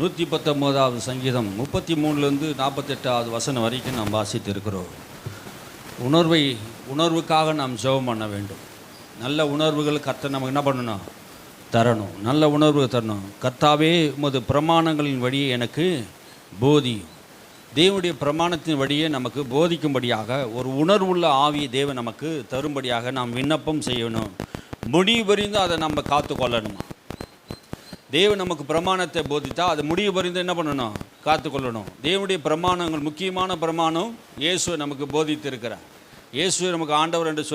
119வது சங்கீதம் 33லேருந்து 48வது வசனம் வரைக்கும் நாம் வாசித்து இருக்கிறோம். உணர்வுக்காக நாம் ஜெபம் பண்ண வேண்டும். நல்ல உணர்வுகள் கர்த்தர் நமக்கு என்ன பண்ணணும்? தரணும். நல்ல உணர்வு தரணும். கர்த்தாவே உமது பிரமாணங்களின் வழியே எனக்கு போதி. தேவனுடைய பிரமாணத்தின் வழியே நமக்கு போதிக்கும்படியாக ஒரு உணர்வுள்ள ஆவியை தேவன் நமக்கு தரும்படியாக நாம் விண்ணப்பம் செய்யணும். முடிவு பறிந்து அதை நம்ம காத்து கொள்ளணுமா? தேவன் நமக்கு பிரமாணத்தை போதித்தா அதை முடிவு பறிந்து என்ன பண்ணணும்? காத்து கொள்ளணும். தேவனுடைய பிரமாணங்கள், முக்கியமான பிரமாணம் இயேசுவை நமக்கு போதித்து இருக்கிறார். இயேசுவை நமக்கு ஆண்டவர் என்று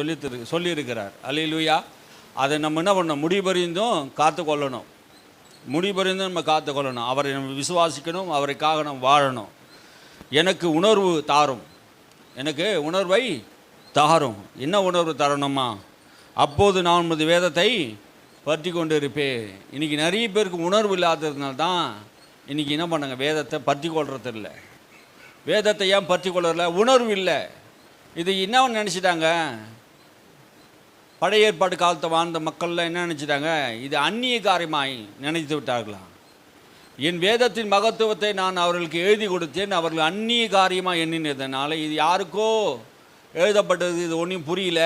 சொல்லியிருக்கிறார். அல்லேலூயா. அதை நம்ம என்ன பண்ணணும்? முடிவு பறிந்தும் காத்து கொள்ளணும். முடிவு பறிந்தும் நம்ம காத்து கொள்ளணும். அவரை நம்ம விசுவாசிக்கணும். அவருக்காக நம்ம வாழணும். எனக்கு உணர்வு தாரும். எனக்கு உணர்வை தாரும். என்ன உணர்வு தரணுமா? அப்போது நான் உமது வேதத்தை பற்றி கொண்டு இருப்பேன். இன்றைக்கி நிறைய பேருக்கு உணர்வு இல்லாததுனால தான் இன்றைக்கி என்ன பண்ணுங்க? வேதத்தை பற்றி கொள்வது இல்லை. வேதத்தை ஏன் பற்றி கொள்ளல? உணர்வு இல்லை. இது என்ன நினச்சிட்டாங்க? பழைய ஏற்பாடு காலத்தை வாழ்ந்த மக்கள்லாம் என்ன நினச்சிட்டாங்க? இது அந்நிய காரியமாய் நினைத்து விட்டார்களாம். என் வேதத்தின் மகத்துவத்தை நான் அவர்களுக்கு எழுதி கொடுத்தேன், அவர்கள் அந்நிய காரியமாக எண்ணினதுனால, இது யாருக்கோ எழுதப்பட்டது, இது ஒன்றும் புரியல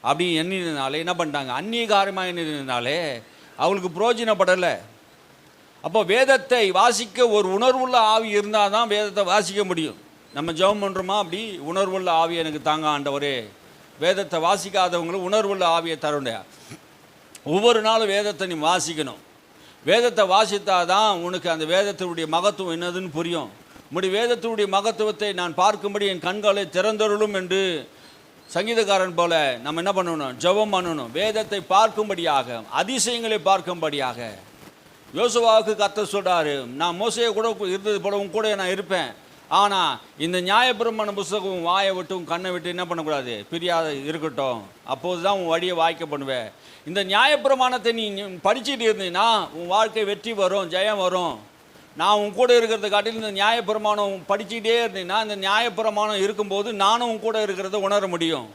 அப்படின்னு எண்ணினதுனால என்ன பண்ணிட்டாங்க? அந்நிய காரியமாக எண்ணினதுனாலே அவங்களுக்கு பிரயோஜனப்படலை. அப்போ வேதத்தை வாசிக்க ஒரு உணர்வுள்ள ஆவி இருந்தால் தான் வேதத்தை வாசிக்க முடியும். நம்ம ஜெபம் பண்ணுறோமா? அப்படி உணர்வுள்ள ஆவி எனக்கு தாங்க ஆண்டவரே. வேதத்தை வாசிக்காதவங்களும் உணர்வுள்ள ஆவியை தருண்ட. ஒவ்வொரு நாளும் வேதத்தை நீ வாசிக்கணும். வேதத்தை வாசித்தாதான் உனக்கு அந்த வேதத்தினுடைய மகத்துவம் என்னதுன்னு புரியும். உன்னுடைய வேதத்தினுடைய மகத்துவத்தை நான் பார்க்கும்படி என் கண்களை திறந்தருளும் என்று சங்கீதக்காரன் போல நம்ம என்ன பண்ணணும்? ஜெபம் பண்ணணும். வேதத்தை பார்க்கும்படியாக, அதிசயங்களை பார்க்கும்படியாக. யோசுவாவுக்கு கர்த்தர் சொல்கிறாரு, நான் மோசையை கூட இருந்தது போலவும் கூட நான் இருப்பேன். ஆனால் இந்த நியாயப்பிரமாண புஸ்தகம் வாயை விட்டும் கண்ணை விட்டு என்ன பண்ணக்கூடாது? பிரியாத இருக்கட்டும். அப்போது தான் உன் வழியை வாய்க்க பண்ணுவேன். இந்த நியாயப்பிரமாணத்தை நீ படிச்சுட்டு இருந்தீங்கன்னா உன் வாழ்க்கை வெற்றி வரும், ஜெயம் வரும். நான் உன் கூட இருக்கிறத காட்டிலும் இந்த நியாயப்பிரமாணம் படிச்சுக்கிட்டே இருந்தீங்கன்னா, இந்த நியாயப்பிரமாணம் இருக்கும்போது நானும் உன் கூட இருக்கிறத உணர முடியும்.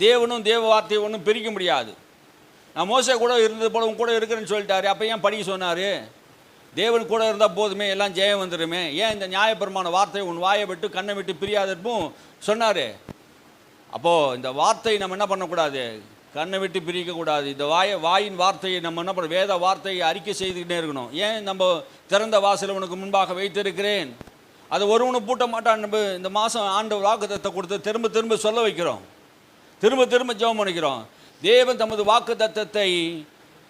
தேவனும் தேவ வார்த்தையை ஒன்றும் பிரிக்க முடியாது. நான் மோசே கூட இருந்தது போல உன் கூட இருக்கிறேன்னு சொல்லிட்டாரு. அப்போ ஏன் படிக்க சொன்னார்? தேவன் கூட இருந்தால் போதுமே, எல்லாம் ஜெயம் வந்துடுமே. ஏன் இந்த நியாயப்பிரமாண வார்த்தை உன் வாயை விட்டு கண்ணை விட்டு பிரியாதப்பும் சொன்னார்? அப்போது இந்த வார்த்தையை நம்ம என்ன பண்ணக்கூடாது? கண்ணை விட்டு பிரிக்கக்கூடாது. இந்த வாயின் வார்த்தையை நம்ம என்ன பண்ண? வேத வார்த்தையை அறிக்கை செய்துக்கிட்டே இருக்கணும். ஏன் நம்ம திறந்த வாசல் உனக்கு முன்பாக வைத்திருக்கிறேன், அதை ஒருவனும் பூட்ட மாட்டான். நம்ம இந்த மாதம் ஆண்டவர் வாக்குத்தத்தத்தை கொடுத்து திரும்ப திரும்ப சொல்ல வைக்கிறோம். திரும்ப திரும்ப ஜெபம் பண்ணிக்கிறோம். தேவன் தமது வாக்குத்தத்தத்தை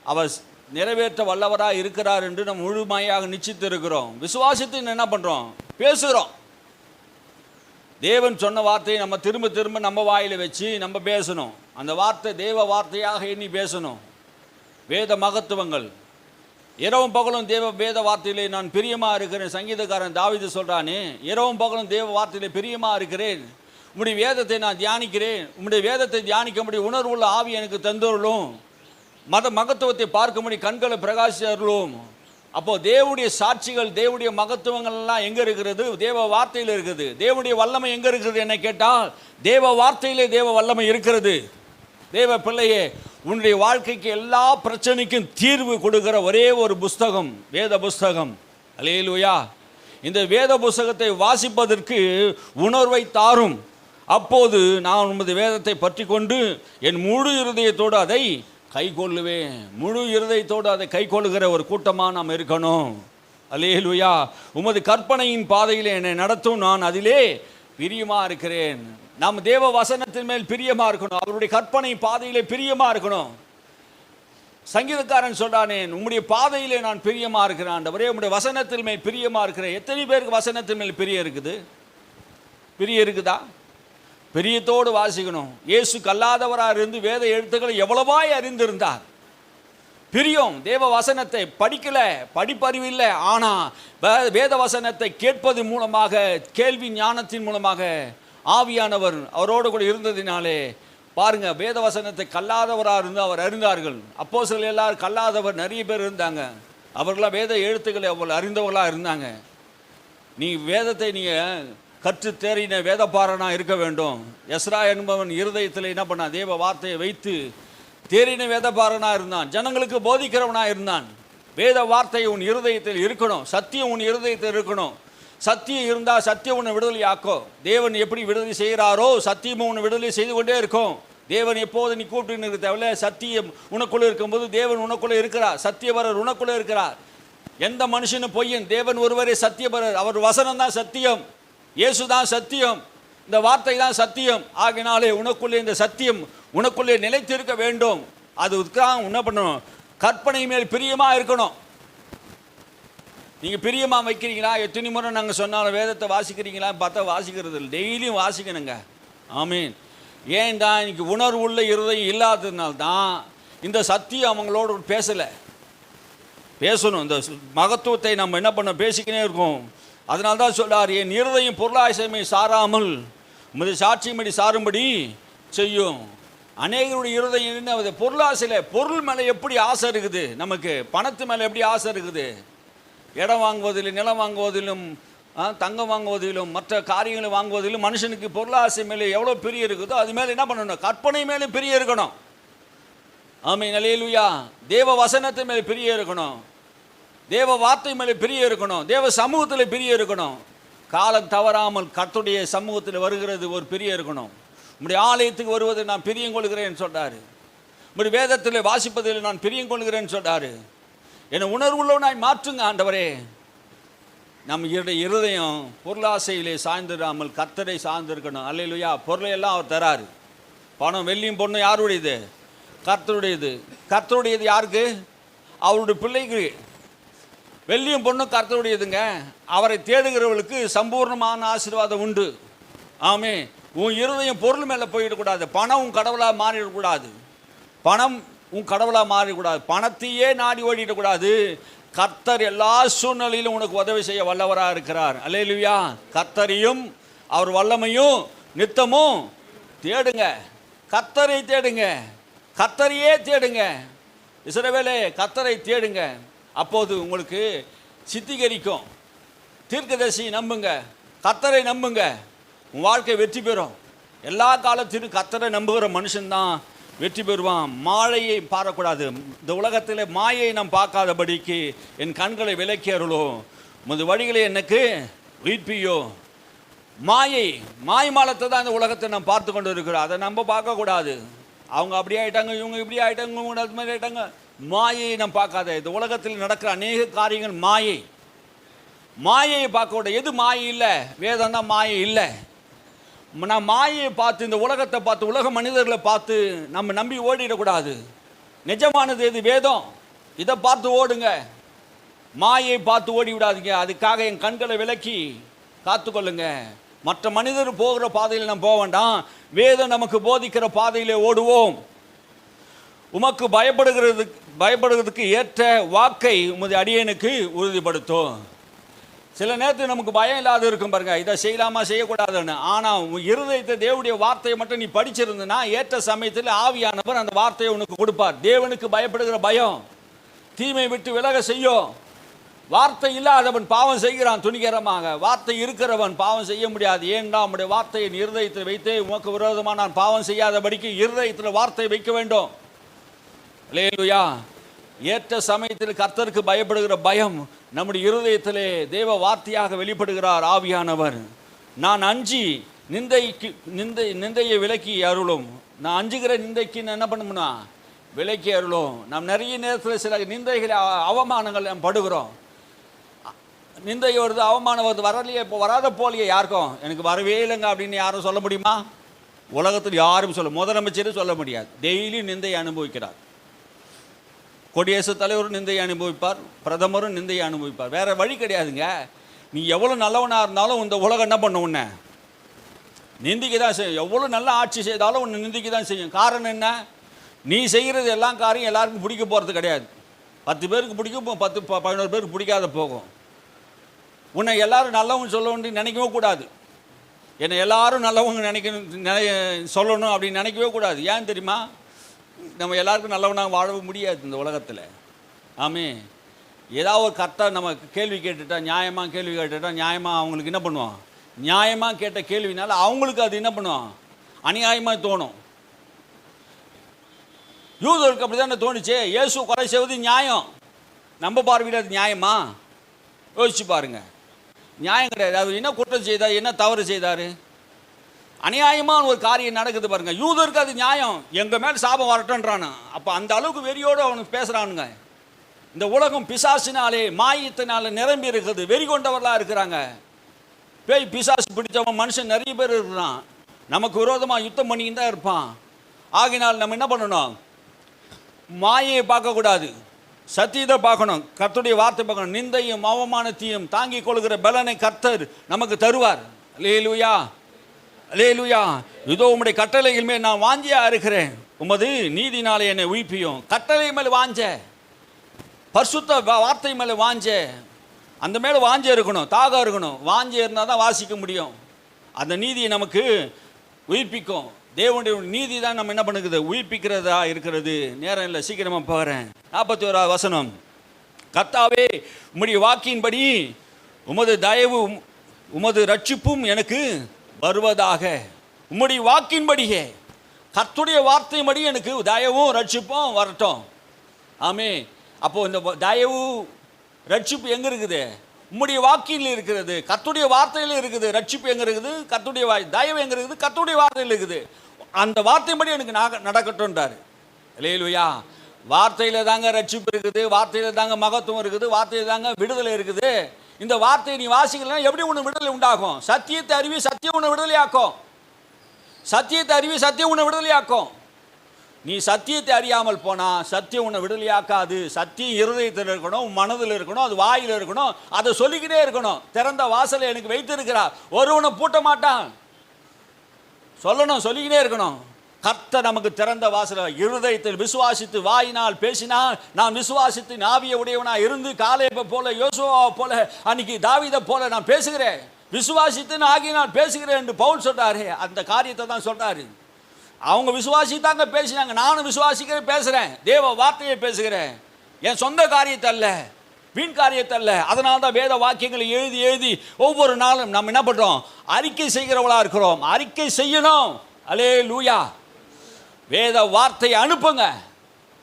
அவர் நிறைவேற்ற வல்லவராக இருக்கிறார் என்று நம்ம முழுமையாக நிச்சயித்து இருக்கிறோம். விசுவாசத்தை என்ன பண்ணுறோம்? பேசுகிறோம். தேவன் சொன்ன வார்த்தையை நம்ம திரும்ப திரும்ப நம்ம வாயில் வச்சு நம்ம பேசணும். அந்த வார்த்தை தேவ வார்த்தையாக எண்ணி பேசணும். வேத மகத்துவங்கள் இரவும் பகலும் வேத வார்த்தையிலே நான் பிரியமாக இருக்கிறேன். சங்கீதக்காரன் தாவீது சொல்கிறானே, இரவும் பகலும் தேவ வார்த்தையிலே பிரியமாக இருக்கிறேன். உம்முடைய வேதத்தை நான் தியானிக்கிறேன். உம்முடைய வேதத்தை தியானிக்கும்படி உணர்வுள்ள ஆவி எனக்கு தந்தருளும். மகத்துவத்தை பார்க்கும்படி கண்களை பிரகாசித்தருளும். அப்போது தேவனுடைய சாட்சிகள், தேவனுடைய மகத்துவங்கள் எல்லாம் எங்கே இருக்கிறது? தேவ வார்த்தையில் இருக்குது. தேவனுடைய வல்லமை எங்கே இருக்கிறது என்ன கேட்டால், தேவ வார்த்தையிலே தேவ வல்லமை இருக்கிறது. தேவ பிள்ளையே, உன்னுடைய வாழ்க்கைக்கு எல்லா பிரச்சனைக்கும் தீர்வு கொடுக்கிற ஒரே ஒரு புஸ்தகம் வேத புஸ்தகம். அல்லேலூயா. இந்த வேத புஸ்தகத்தை வாசிப்பதற்கு உணர்வை தாரும். அப்போது நான் உமது வேதத்தை பற்றி கொண்டு என் முழு இருதயத்தோடு அதை கை கொள்ளுவேன். முழு இருதயத்தோடு அதை கை கொள்ளுகிற ஒரு கூட்டமாக நாம் இருக்கணும். அல்லேலூயா. உமது கற்பனையின் பாதையில் என்னை நடத்தும், நான் அதிலே பிரியமாக இருக்கிறேன். நாம் தேவ வசனத்தின் மேல் பிரியமாக இருக்கணும். அவருடைய கற்பனை பாதையிலே பிரியமாக இருக்கணும். சங்கீதக்காரன் சொல்றானே, உம்முடைய பாதையிலே நான் பிரியமாக இருக்கிறேன் ஆண்டவரே, உம்முடைய வசனத்தின் மேல் பிரியமாக இருக்கிறேன். எத்தனை பேருக்கு வசனத்தின் மேல் பிரியம் இருக்குது? பிரியம் இருக்குதா? பிரியத்தோடு வாசிக்கணும். இயேசு கல்லாதவராக இருந்து வேத எழுத்துக்களை எவ்வளவாய் அறிந்திருந்தார். பிரியம். தேவ வசனத்தை படிக்கல, படிப்பறிவு இல்லை. ஆனால் வேத வசனத்தை கேட்பது மூலமாக, கேள்வி ஞானத்தின் மூலமாக ஆவியானவர் அவரோடு கூட இருந்ததினாலே பாருங்க, வேத வசனத்தை கல்லாதவராக இருந்து அவர் அறிந்தார்கள். அப்போஸ்தலர்கள் எல்லாரும் கல்லாதவர் நிறைய பேர் இருந்தாங்க. அவர்களாம் வேத எழுத்துக்களை அவர்கள் அறிந்தவர்களாக இருந்தாங்க. நீ வேதத்தை நீங்கள் கற்று தேறின வேதப்பாரனாக இருக்க வேண்டும். எஸ்ரா என்பவன் இருதயத்தில் என்ன பண்ணான்? தேவ வார்த்தையை வைத்து தேறின வேதப்பாரனாக இருந்தான். ஜனங்களுக்கு போதிக்கிறவனாக இருந்தான். வேத வார்த்தை உன் இருதயத்தில் இருக்கணும். சத்தியம் உன் இருதயத்தில் இருக்கணும். சத்தியம் இருந்தால் சத்தியம் உன்னை விடுதலை ஆக்கும். தேவன் எப்படி விடுதலை செய்கிறாரோ சத்தியமும் உன்னை விடுதலை செய்து கொண்டே இருக்கும். தேவன் எப்போது நீ கூப்பிட்டு தேவையில்ல, சத்தியம் உனக்குள்ளே இருக்கும்போது தேவன் உனக்குள்ளே இருக்கிறார். சத்தியபரர் உனக்குள்ளே இருக்கிறார். எந்த மனுஷனும் பொய்யன், தேவன் ஒருவரே சத்தியபரர். அவர் வசனம் தான் சத்தியம், இயேசு தான் சத்தியம், இந்த வார்த்தை தான் சத்தியம். ஆகினாலே உனக்குள்ளே இந்த சத்தியம் உனக்குள்ளே நிலைத்திருக்க வேண்டும். அதுக்காக என்ன பண்ணணும்? கற்பனை மேல் பிரியமாக இருக்கணும். நீங்கள் பிரியமாக வைக்கிறீங்களா? எத்தனை முறை நாங்கள் சொன்னாலும் வேதத்தை வாசிக்கிறீங்களா பார்த்தா வாசிக்கிறது இல்லை. டெய்லியும் வாசிக்கணுங்க. ஆமீன். ஏன் தான் இன்னைக்கு உணர்வு உள்ள இருதயம் இல்லாததுனால்தான் இந்த சத்தியம் அவங்களோட பேசலை. பேசணும். இந்த மகத்துவத்தை நம்ம என்ன பண்ண பேசிக்கினே இருக்கோம். அதனால தான் சொல்றார், என் இருதயம் பொருளாசைமை சாராமல் உமது சாட்சியமடி சாரும்படி செய்யும். அநேகருடைய இருதயம் என்ன? பொருளாசையில் பொருள் மேலே எப்படி ஆசை இருக்குது, நமக்கு பணத்து மேலே எப்படி ஆசை இருக்குது. இடம் வாங்குவதிலும் நிலம் வாங்குவதிலும் தங்கம் வாங்குவதிலும் மற்ற காரியங்களை வாங்குவதிலும் மனுஷனுக்கு பொருளாசை மேலே எவ்வளோ பிரிய இருக்குதோ அது மேலே என்ன பண்ணணும்? கற்பனை மேலே பிரிய இருக்கணும். ஆமென், அல்லேலூயா. தேவ வசனத்தை மேலே பிரிய இருக்கணும். தேவ வார்த்தை மேலே பிரிய இருக்கணும். தேவ சமூகத்தில் பிரிய இருக்கணும். காலம் தவறாமல் கர்த்தருடைய சமூகத்தில் வருகிறது ஒரு பிரிய இருக்கணும். உம்முடைய ஆலயத்துக்கு வருவதை நான் பிரியம் கொள்கிறேன்னு சொல்றாரு. உம்முடைய வேதத்தில் வாசிப்பதில் நான் பிரியம் கொள்கிறேன்னு சொல்றாரு. என்னை உணர்வுள்ளவனாய் மாற்றுங்க ஆண்டவரே. நம்ம இருதயம் பொருளாசையிலே சாய்ந்திடாமல் கர்த்தரை சார்ந்திருக்கணும். அல்லேலூயா. பொருளையெல்லாம் அவர் தராரு. பணம் வெள்ளியும் பொண்ணும் யாருடையது? கர்த்தருடையது. கர்த்தருடையது யாருக்கு? அவருடைய பிள்ளைக்கு. வெள்ளியும் பொண்ணும் கர்த்தருடையதுங்க. அவரை தேடுகிறவர்களுக்கு சம்பூர்ணமான ஆசீர்வாதம் உண்டு. ஆமே. உன் இருதயம் பொருள் மேலே போயிடக்கூடாது. பணம் உன் கடவுளாக மாறிடக்கூடாது. பணம் உன் கடவுளாக மாறிடக்கூடாது. பணத்தையே நாடி ஓடிடக்கூடாது. கர்த்தர் எல்லா சூழ்நிலையிலும் உனக்கு உதவி செய்ய வல்லவராக இருக்கிறார். அல்லேலூயா. கர்த்தரையும் அவர் வல்லமையும் நித்தமும் தேடுங்க. கர்த்தரை தேடுங்க. கர்த்தரையே தேடுங்க. இஸ்ரவேலே கர்த்தரை தேடுங்க. அப்போது உங்களுக்கு சித்திகரிக்கும். தீர்க்கதரிசி நம்புங்க. கர்த்தரை நம்புங்க. உன் வாழ்க்கை வெற்றி பெறும். எல்லா காலத்திலும் கர்த்தரை நம்புகிற மனுஷன்தான் வெற்றி பெறுவான். மாயையை பார்க்கக்கூடாது. இந்த உலகத்தில் மாயை நாம் பார்க்காதபடிக்கு என் கண்களை விலக்கி அருளோ, முது வழிகளை எனக்கு உயிர்ப்பியோ. மாயமாலத்தை தான் இந்த உலகத்தை நாம் பார்த்து கொண்டு இருக்கிறோம். அதை நம்ம பார்க்கக்கூடாது. அவங்க அப்படி ஆகிட்டாங்க, இவங்க இப்படி ஆகிட்டாங்க, இவங்க அது மாதிரி ஆகிட்டாங்க. மாயை நாம் பார்க்காத. இந்த உலகத்தில் நடக்கிற அநேக காரியங்கள் மாயையை பார்க்கக்கூடாது. எது மாயை இல்லை? வேதம் தான் மாயை இல்லை. நான் மாயை பார்த்து இந்த உலகத்தை பார்த்து உலக மனிதர்களை பார்த்து நம்ம நம்பி ஓடிடக்கூடாது. நிஜமானது எது? வேதம். இதை பார்த்து ஓடுங்க. மாயை பார்த்து ஓடி விடாதீங்க. அதுக்காக என் கண்களை விலக்கி காத்துக்கொள்ளுங்க. மற்ற மனிதர் போகிற பாதையில் நம்ம போக வேண்டாம். வேதம் நமக்கு போதிக்கிற பாதையிலே ஓடுவோம். உமக்கு பயப்படுகிறதுக்கு ஏற்ற வாக்கை உமது அடியனுக்கு உறுதிப்படுத்தும். சில நேரத்தில் நமக்கு பயம் இல்லாத இருக்கும் பாருங்க, இதை செய்யலாமா செய்யக்கூடாதுன்னு. ஆனால் இருதயத்தை தேவனுடைய வார்த்தையை மட்டும் நீ படிச்சிருந்தனா ஏற்ற சமயத்தில் ஆவியானவர் அந்த வார்த்தையை உனக்கு கொடுப்பார். தேவனுக்கு பயப்படுகிற பயம் தீமை விட்டு விலக செய்யும். வார்த்தை இல்லாதவன் பாவம் செய்கிறான் துணிகரமாக. வார்த்தை இருக்கிறவன் பாவம் செய்ய முடியாது. ஏன்னா நம்முடைய வார்த்தையை இருதயத்தில் வைத்தே உமக்கு விரோதமாக நான் பாவம் செய்யாதபடிக்கு இருதயத்தில் வார்த்தை வைக்க வேண்டும். அல்லேலூயா. ஏற்ற சமயத்தில் கர்த்தருக்கு பயப்படுகிற பயம் நம்முடைய இருதயத்திலே தேவ வார்த்தையாக வெளிப்படுகிறார் ஆவியானவர். நான் அஞ்சி நிந்தையை விலக்கி அருளும். நான் அஞ்சுகிற நிந்தைக்கு என்ன பண்ணணும்னா விலக்கி அருளும். நாம் நிறைய நேரத்தில் சில நிந்தைகள் அவமானங்கள் நாம் படுகிறோம். நிந்தை வருது, அவமானம் வருது, வரலையே, இப்போ வராத போலியே. யாருக்கும் எனக்கு வரவே இல்லைங்க அப்படின்னு யாரும் சொல்ல முடியுமா? உலகத்தில் யாரும் முதலமைச்சரும் சொல்ல முடியாது. டெய்லி நிந்தையை அனுபவிக்கிறார். குடியரசுத் தலைவரும் நிந்தையை அனுபவிப்பார், பிரதமரும் நிந்தையை அனுபவிப்பார். வேற வழி கிடையாதுங்க. நீ எவ்வளோ நல்லவனாக இருந்தாலும் இந்த உலகம் என்ன பண்ணும்? உன்னை நிந்திக்கு தான் செய்யும். எவ்வளோ நல்ல ஆட்சி செய்தாலும் உன்னை நிந்திக்கு தான் செய்யும். காரணம் என்ன? நீ செய்கிறது எல்லா காரியம் எல்லாருக்கும் பிடிக்க போகிறது கிடையாது. 10 பேருக்கு பிடிக்கும், 10-11 பேருக்கு பிடிக்காத போகும். உன்னை எல்லாரும் நல்லவங்க சொல்லணும்னு நினைக்கவே கூடாது. என்னை எல்லாரும் நல்லவங்க சொல்லணும் அப்படின்னு நினைக்கவே கூடாது. ஏன் தெரியுமா? நம்ம எல்லாருக்கும் நல்லவனாக வாழவும் முடியாது இந்த உலகத்தில். ஆமே. ஏதாவது ஒரு கரெக்டாக நம்ம கேள்வி கேட்டுட்டா, நியாயமாக கேள்வி கேட்டுட்டா, நியாயமாக அவங்களுக்கு என்ன பண்ணுவோம்? நியாயமாக கேட்ட கேள்வினால அவங்களுக்கு அது என்ன பண்ணுவோம்? அநியாயமாக தோணும். யூதருக்கு அப்படி தானே தோணுச்சு. இயேசு கொலை செய்வது நியாயம். நம்ம பார்வையில் அது நியாயமா? யோசிச்சு பாருங்க. நியாயம் கிடையாது. அவர் என்ன குற்றம் செய்தார், என்ன தவறு செய்தார்? அநியாயமான ஒரு காரியம் நடக்குது பாருங்க. யூதருக்கு அது நியாயம், எங்கள் மேலே சாபம் வரட்டுன்றானு. அப்போ அந்த அளவுக்கு வெறியோடு அவனுக்கு பேசுகிறானுங்க. இந்த உலகம் பிசாசினாலே மாயத்தினால நிரம்பி இருக்குது. வெறி கொண்டவர்களாக இருக்கிறாங்க. பேய் பிசாசு பிடிச்சவன் மனுஷன் நிறைய பேர் இருக்கிறான். நமக்கு விரோதமாக யுத்தம் பண்ணிக்கிட்டு தான் இருப்பான். ஆகினால் நம்ம என்ன பண்ணணும்? மாயை பார்க்கக்கூடாது, சத்தியத்தை பார்க்கணும், கர்த்தருடைய வார்த்தை பார்க்கணும். நிந்தையும் அவமானத்தையும் தாங்கிக் கொள்கிற பலனை கர்த்தர் நமக்கு தருவார். அல்லேலூயா, அல்லேலூயா. இதோ உம்முடைய கட்டளைகள் மேல் நான் வாஞ்சியா இருக்கிறேன், உமது நீதினாலே என்னை உயிர்ப்பியும். கட்டளை மேலே வாஞ்ச, பரிசுத்த வார்த்தை மேலே வாஞ்ச, அந்த மேலே வாஞ்ச இருக்கணும், தாகம் இருக்கணும். வாஞ்ச இருந்தால் தான் வாசிக்க முடியும். அந்த நீதியை நமக்கு உயிர்ப்பிக்கும். தேவனுடைய நீதி தான் நம்ம என்ன பண்ணுறது, உயிர்ப்பிக்கிறதா இருக்கிறது. நேரம் இல்லை, சீக்கிரமாக போகிறேன். 41வது வசனம். கர்த்தாவே, உம்முடைய வாக்கின்படி உமது தயவு உமது ரட்சிப்பும் எனக்கு வருவதாக. உம்முடைய வாக்கின்படியே, கர்த்தருடைய வார்த்தையின்படி எனக்கு தயவும் ரட்சிப்பும் வரட்டும். ஆமே. அப்போது இந்த தயவு ரட்சிப்பு எங்கே இருக்குது? உம்முடைய வாக்கில் இருக்கிறது, கர்த்தருடைய வார்த்தையில் இருக்குது. ரட்சிப்பு எங்கே இருக்குது? கர்த்தருடைய தயவு எங்கே இருக்குது? கர்த்தருடைய வார்த்தையில் இருக்குது. அந்த வார்த்தையின்படி எனக்கு நடக்கட்டும்ன்றார். அல்லேலூயா. வார்த்தையில் தாங்க ரட்சிப்பு இருக்குது, வார்த்தையில் தாங்க மகத்துவம் இருக்குது, வார்த்தையில் தாங்க விடுதலை இருக்குது. இந்த வார்த்தையை நீ வாசிக்கலாம், எப்படி உன்னை விடுதலை உண்டாகும்? சத்தியத்தை அறிவி, சத்தியம் உன்னை விடுதலையாக்கும். சத்தியத்தை அறிவி, சத்தியம் உன்னை விடுதலையாக்கும். நீ சத்தியத்தை அறியாமல் போனால் சத்தியம் உன்னை விடுதலையாக்காது. சத்தியம் இருதயத்தில் இருக்கணும், மனதில் இருக்கணும், அது வாயில் இருக்கணும், அதை சொல்லிக்கிட்டே இருக்கணும். திறந்த வாசலை எனக்கு வைத்திருக்கிறார், ஒருவனை பூட்ட மாட்டான். சொல்லணும், சொல்லிக்கிட்டே இருக்கணும். கர்த்தர் நமக்கு திறந்த வாசலை, இருதயத்தில் விசுவாசித்து வாயினால் பேசினால், நான் விசுவாசித்து நாவிய உடையவனாக இருந்து காலேபை போல, யோசுவாவை போல, அன்னைக்கு தாவீதை போல நான் பேசுகிறேன், விசுவாசித்து ஆகினால் பேசுகிறேன் என்று பவுல் சொல்றாரு. அந்த காரியத்தை தான் சொல்றாரு. அவங்க விசுவாசித்தாங்க பேசினாங்க, நானும் விசுவாசிக்கிறேன், பேசுகிறேன், தேவ வார்த்தையை பேசுகிறேன், என் சொந்த காரியத்தை அல்ல, வீண் காரியத்தை அல்ல. அதனால தான் வேத வாக்கியங்களை எழுதி எழுதி ஒவ்வொரு நாளும் நம்ம என்ன பண்ணுறோம்? அறிக்கை செய்கிறவளா இருக்கிறோம். அறிக்கை செய்யணும். அல்லேலூயா. வேத வார்த்தையை அனுப்புங்க,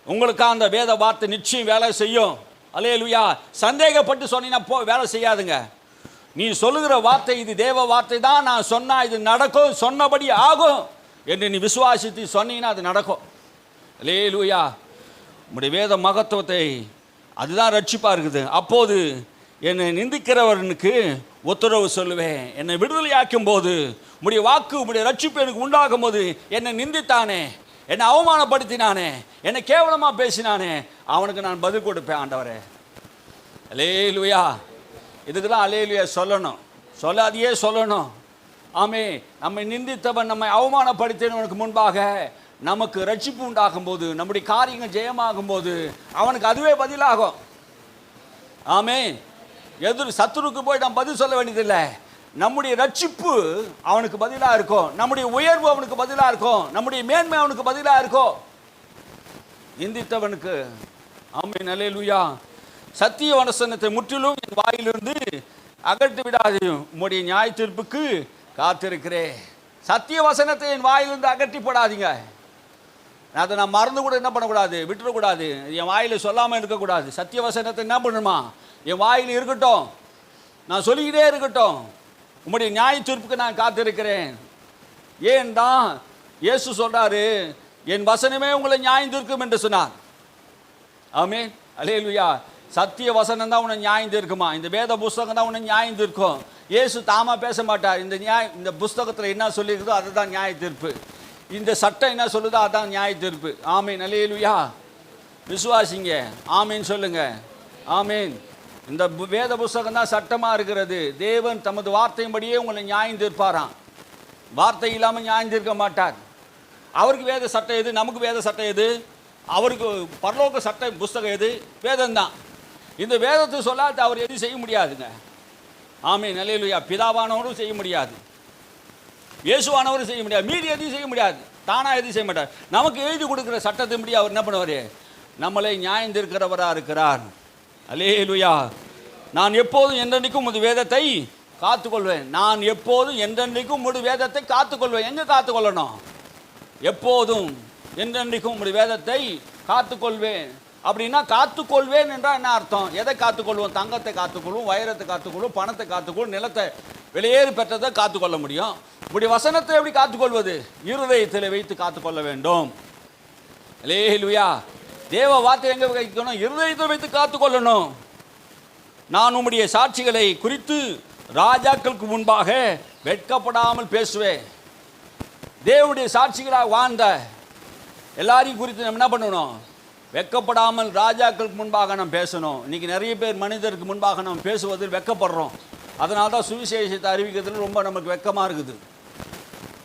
உங்களுக்கு அந்த வேத வார்த்தை நிச்சயம் வேலை செய்யும். அல்லேலூயா. சந்தேகப்பட்டு சொன்னீங்கன்னா வேலை செய்யாதுங்க. நீ சொல்லுகிற வார்த்தை இது தேவ வார்த்தை தான், நான் சொன்னா இது நடக்கும், சொன்னபடி ஆகும் என்று நீ விசுவாசித்து சொன்னீங்கன்னா அது நடக்கும். அல்லேலூயா. உம்முடைய வேத மகத்துவத்தை, அதுதான் ரட்சிப்பாக இருக்குது. அப்போது என்னை நிந்திக்கிறவனுக்கு உத்தரவு சொல்லுவேன். என்னை விடுதலையாக்கும் போது உம்முடைய வாக்கு, உம்முடைய ரட்சிப்பு எனக்கு உண்டாகும் போது, என்னை நிந்தித்தானே, என்னை அவமானப்படுத்தினானே, என்னை கேவலமாக பேசினானே, அவனுக்கு நான் பதில் கொடுப்பேன். ஆண்டவரே, அல்லேலூயா. இதுக்கு தான் அல்லேலூயா சொல்லணும், சொல்லாதையே சொல்லணும். ஆமே. நம்மை நிந்தித்தவன், நம்மை அவமானப்படுத்தினவனுக்கு முன்பாக நமக்கு ரட்சிப்பு உண்டாகும் போது, நம்முடைய காரியங்கள் ஜெயமாகும் போது, அவனுக்கு அதுவே பதிலாகும். ஆமே. சத்துருக்கு போய் நாம் பதில் சொல்ல வேண்டியதில்லை. நம்முடைய ரட்சிப்பு அவனுக்கு பதிலாக இருக்கும், நம்முடைய உயர்வு அவனுக்கு பதிலாக இருக்கும், நம்முடைய மேன்மை அவனுக்கு பதிலாக இருக்கும். நிந்தித்தவனுக்கு. ஆமென், அல்லேலூயா. சத்திய வசனத்தை முற்றிலும் என் வாயிலிருந்து அகற்றி விடாதையும், உம்முடைய நியாய தீர்ப்புக்கு காத்திருக்கிறேன். சத்திய வசனத்தை என் வாயிலிருந்து அகற்றி போடாதீங்க. அதை நான் மறந்து கூட என்ன பண்ணக்கூடாது, விட்டுறக்கூடாது. என் வாயில் சொல்லாமல் இருக்கக்கூடாது. சத்திய வசனத்தை என்ன பண்ணணுமா? என் வாயில் இருக்கட்டும், நான் சொல்லிக்கிட்டே இருக்கட்டும். உம்முடைய நியாய தீர்ப்புக்கு நான் காத்திருக்கிறேன். ஏன் தான் இயேசு சொல்றாரு, என் வசனமே உங்களை நியாயம் தீர்க்கும் என்று சொன்னார். ஆமென், அல்லேலூயா. சத்திய வசனம் தான் உன்னை நியாயம் தீர்க்குமா? இந்த வேத புஸ்தகம் தான் உன்னை நியாயம் தீர்க்கும். இயேசு தாமா பேச மாட்டார். இந்த புஸ்தகத்தில் என்ன சொல்லியிருக்குதோ அதுதான் நியாய தீர்ப்பு. இந்த சட்டம் என்ன சொல்லுதோ அதான் நியாய தீர்ப்பு. ஆமீன், அல்லேலூயா. விசுவாசிங்க, ஆமீன் சொல்லுங்க. ஆமீன். இந்த வேத புஸ்தகம் தான் சட்டமாக இருக்கிறது. தேவன் தமது வார்த்தையின்படியே உங்களை நியாயம் தீர்ப்பாராம். வார்த்தை இல்லாமல் நியாயம் தீர்க்க மாட்டார். அவருக்கு வேத சட்டம் எது? நமக்கு வேத சட்டம் எது? அவருக்கு பரலோக சட்ட புஸ்தகம் எது? வேதம்தான். இந்த வேதத்தை சொல்லாத அவர் எதுவும் செய்ய முடியாதுங்க. ஆமீன், அல்லேலூயா. பிதாவானவரும் செய்ய முடியாது, இயேசுவானவரும் செய்ய முடியாது, மீறி எதையும் செய்ய முடியாது, தானாக எதுவும் செய்ய மாட்டார். நமக்கு எழுதி கொடுக்குற சட்டத்தின்படி அவர் என்ன பண்ணுவார்? நம்மளை நியாயம் தீர்க்கிறவராக இருக்கிறார். அல்லேலூயா. நான் எப்போதும் என்றென்றைக்கும் உமது வேதத்தை காத்துக்கொள்வேன். நான் எப்போதும் என்றென்றைக்கும் உமது வேதத்தை காத்துக்கொள்வேன். எங்கே காத்துக்கொள்ளணும்? எப்போதும் என்றென்றைக்கும் உம்முடைய வேதத்தை காத்துக்கொள்வேன். அப்படின்னா காத்துக்கொள்வேன் என்றால் என்ன அர்த்தம்? எதை காத்துக்கொள்வோம்? தங்கத்தை காத்துக்கொள்வோம், வைரத்தை காத்துக்கொள்வோம், பணத்தை காத்துக்கொள்வோம், நிலத்தை வெளியேறி பெற்றதை காத்துக்கொள்ள முடியும். இப்படி வசனத்தை எப்படி காத்துக்கொள்வது? இருதயத்தில் வைத்து காத்துக்கொள்ள வேண்டும். அல்லேலூயா. தேவ வார்த்தை எங்கே வைக்கணும்? இருதயத்தை வைத்து காத்துக்கொள்ளணும். நான் உம்முடைய சாட்சிகளை குறித்து ராஜாக்களுக்கு முன்பாக வெட்கப்படாமல் பேசுவேன். தேவனுடைய சாட்சிகளாக வாழ்ந்த எல்லாரையும் குறித்து நம்ம என்ன பண்ணணும்? வெட்கப்படாமல் ராஜாக்களுக்கு முன்பாக நாம் பேசணும். இன்றைக்கி நிறைய பேர் மனிதருக்கு முன்பாக நாம் பேசுவதில் வெட்கப்படுறோம். அதனால தான் சுவிசேஷத்தை அறிவிக்கிறதுல ரொம்ப நமக்கு வெட்கமாக இருக்குது.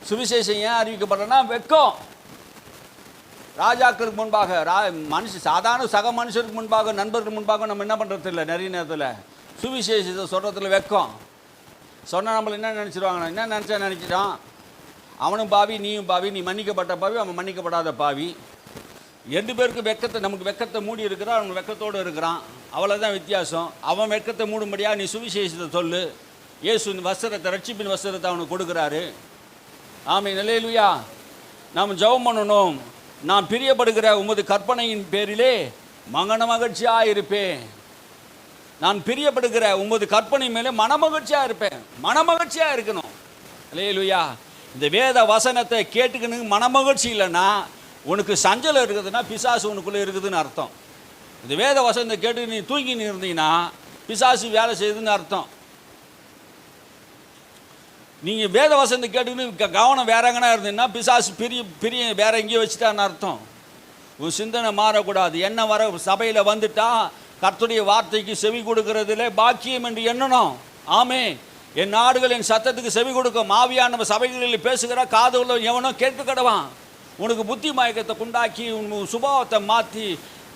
சுவிசேஷம் ஏன் அறிவிக்கப்படுறேன்னா வெட்கம். ராஜாக்களுக்கு முன்பாக சாதாரண சக மனுஷருக்கு முன்பாக, நண்பருக்கு முன்பாக நம்ம என்ன பண்ணுறது இல்லை. நிறைய நேரத்தில் சுவிசேஷத்தை சொல்கிறதுல வெட்கம். சொன்னால் நம்மளை என்ன நினச்சிடுவாங்க? என்ன நினச்சிட்டான்? அவனும் பாவி, நீயும் பாவி. நீ மன்னிக்கப்பட்ட பாவி, அவன் மன்னிக்கப்படாத பாவி. 2 பேருக்கு வெட்கத்தை, நமக்கு வெட்கத்தை மூடி இருக்கிறான், அவன் வெட்கத்தோடு இருக்கிறான். அவ்வளோதான் வித்தியாசம். அவன் வெட்கத்தை மூடும்படியா நீ சுவிசேஷத்தை சொல்லு. இயேசுவின் வஸ்திரத்தை, ரட்சிப்பின் வஸ்திரத்தை அவனுக்கு கொடுக்குறாரு. ஆமென். அல்லேலூயா. நாம் ஜெபம் பண்ணணும். நான் பிரியப்படுகிற உமது கற்பனையின் பேரிலே மகிழ்ச்சியாக இருப்பேன். நான் பிரியப்படுகிற உமது கற்பனை மேலே மனமகிழ்ச்சியாக இருப்பேன். மனமகிழ்ச்சியாக இருக்கணும். அல்லேலூயா. இந்த வேத வசனத்தை கேட்டுக்கணும் மனமகிழ்ச்சி இல்லைன்னா, உனக்கு சஞ்சலம் இருக்குதுன்னா பிசாசு உனக்குள்ளே இருக்குதுன்னு அர்த்தம். இந்த வேத வசனத்தை கேட்டு நீ தூங்கி இருந்தீங்கன்னா பிசாசு வேலை செய்யுதுன்னு அர்த்தம். நீங்கள் வேத வசனத்தை கேட்டுக்கின்னு கவனம் வேற எங்கன்னா இருந்தீங்கன்னா பிசாசு பிரிய வேற எங்கேயும் வச்சுட்டான்னு அர்த்தம். உன் சிந்தனை மாறக்கூடாது. என்ன வர சபையில் வந்துட்டா கர்த்தருடைய வார்த்தைக்கு செவி கொடுக்கறதுல பாக்கியம் என்று எண்ணணும். ஆமே. என் நாடுகள் என் சத்தத்துக்கு செவி கொடுக்கும். ஆவியான சபைகளில் பேசுகிற காது உள்ள எவனோ கேட்க கடவான். உனக்கு புத்தி மயக்கத்தை கொண்டாக்கி உன் சுபாவத்தை மாற்றி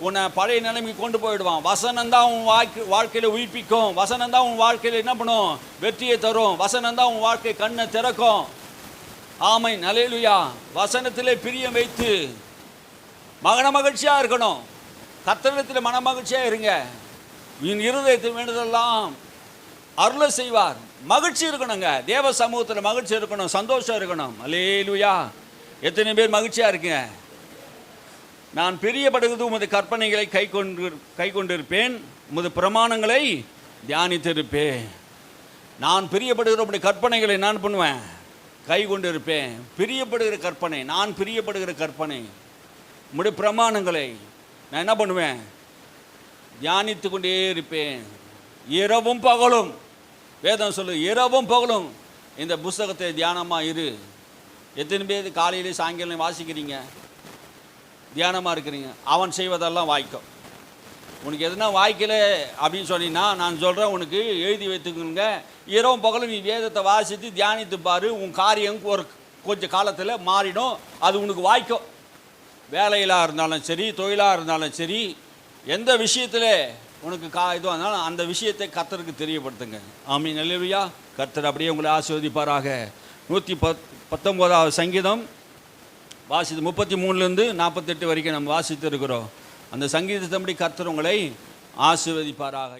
உன்னை பழைய நிலைமைக்கு கொண்டு போயிடுவான். வசனந்தான் உன் வாழ்க்கையில் உயிர்ப்பிக்கும். வசனந்தான் உன் வாழ்க்கையில் என்ன பண்ணும்? வெற்றியை தரும். வசனந்தான் உன் வாழ்க்கை கண்ணை திறக்கும். ஆமென். அல்லேலூயா. வசனத்திலே பிரியம் வைத்து மகிழ்ச்சியாக இருக்கணும். கர்த்தரிடத்தில் மகிழ்ச்சியாக இருங்க. என் இருதயத்தில் வேண்டுதெல்லாம் அருளை செய்வார். மகிழ்ச்சி இருக்கணுங்க. தேவ சமூகத்தில் மகிழ்ச்சி இருக்கணும், சந்தோஷம் இருக்கணும். அல்லேலூயா. எத்தனை பேர் மகிழ்ச்சியாக இருக்குங்க? நான் பிரியப்படுகிறது உமது கற்பனைகளை கை கொண்டிருப்பேன், உமது பிரமாணங்களை தியானித்திருப்பேன். நான் பிரியப்படுகிற உடைய கற்பனைகளை நான் பண்ணுவேன், கை கொண்டிருப்பேன். பிரியப்படுகிற கற்பனை, நான் பிரியப்படுகிற கற்பனை, உம்முடைய பிரமாணங்களை நான் என்ன பண்ணுவேன்? தியானித்து கொண்டே இருப்பேன். இரவும் பகலும். வேதம் சொல்லு, இரவும் பகலும் இந்த புஸ்தகத்தை தியானமாக இரு. எத்தனை பேர் காலையிலே சாயங்காலம் வாசிக்கிறீங்க, தியானமாக இருக்கிறீங்க? அவன் செய்வதெல்லாம் வாய்க்கும். உனக்கு எதுனா வாய்க்கல அப்படின்னு சொன்னீங்கன்னா நான் சொல்கிறேன், உனக்கு எழுதி வைத்துக்கணுங்க. இரவும் பகலும் நீ வேதத்தை வாசித்து தியானித்து பாரு. உன் காரியம் ஒரு கொஞ்சம் காலத்தில் மாறிடும். அது உனக்கு வாய்க்கும். வேலையிலாக இருந்தாலும் சரி, தொழிலாக இருந்தாலும் சரி, எந்த விஷயத்தில் உனக்கு இதுவாக இருந்தாலும் அந்த விஷயத்தை கர்த்தருக்கு தெரியப்படுத்துங்க. ஆமீன். அல்லேலூயா. கர்த்தர் அப்படியே உங்களை ஆசீர்வதிப்பாராக. 119வது சங்கீதம் வாசித்து 33லேருந்து 48 வரைக்கும் நம்ம வாசித்து இருக்கிறோம். அந்த சங்கீதத்தின்படி கர்த்தர் உங்களை ஆசீர்வதிப்பாராக.